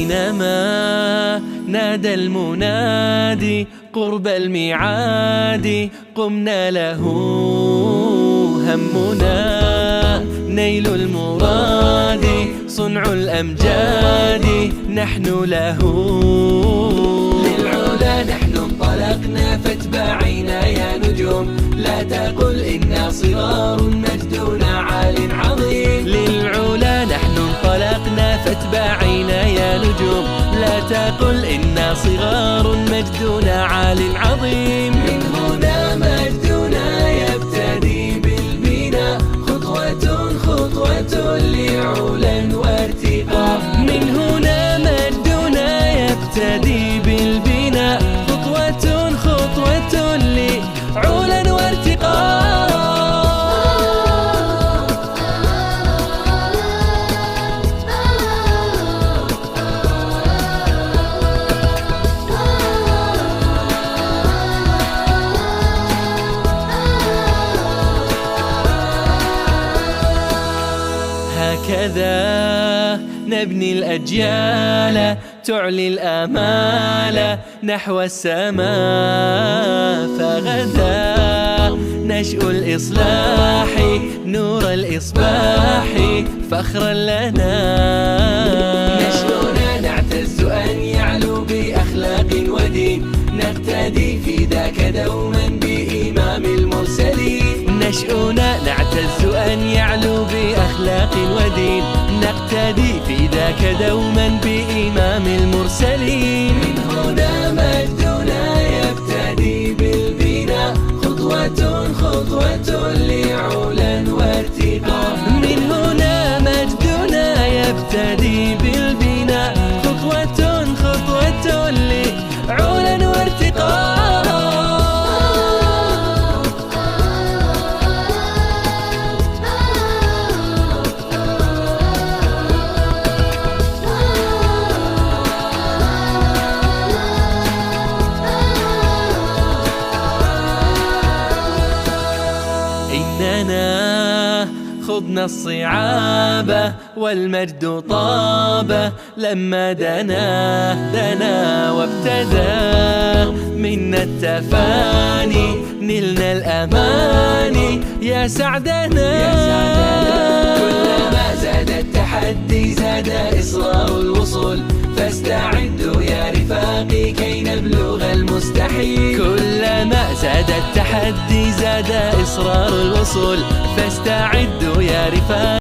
حينما نادى المنادي قرب الميعاد قمنا له همنا نيل المراد صنع الأمجاد نحن له للعلا نحن انطلقنا فاتبعينا يا نجوم لا تقل إنا صغار مجدنا عال عظيم للعلا نحن انطلقنا فاتبعينا يا نجوم لا تقل إنا صغار مجدنا عال عظيم من هنا مجدنا يبتدي بالبناء خطوة خطوة لعلا وارتقاء من هنا مجدنا يبتدي بالبناء خطوة خطوة لعلا وارتقاء هكذا نبني الأجيال تعلي الآمال نحو السماء فغدا نشأ الإصلاح نور الإصباح فخرا لنا نشأنا نعتز أن يعلو بأخلاق ودين نقتدي في ذاك دوما بإمام المرسلين نشأنا نعتز أن يعلو بأخلاق ودين نقتدي في ذاك دوما بإمام المرسلين من هنا مجدنا يبتدي بالبناء خطوة خطوة لعلا وارتقاء من هنا مجدنا يبتدي بالبناء خطوة خطوة لعلا وارتقاء إننا خضنا الصعاب والمجد طاب لما دنا وابتدى منا التفاني نلنا الأماني يا سعدنا كلما زاد التحدي زاد إصرار الوصول فاستعدوا يا رفاقي كي نبلغ المستحيل كلما زاد التحدي زاد إصرار الوصول فاستعدوا يا رفاقي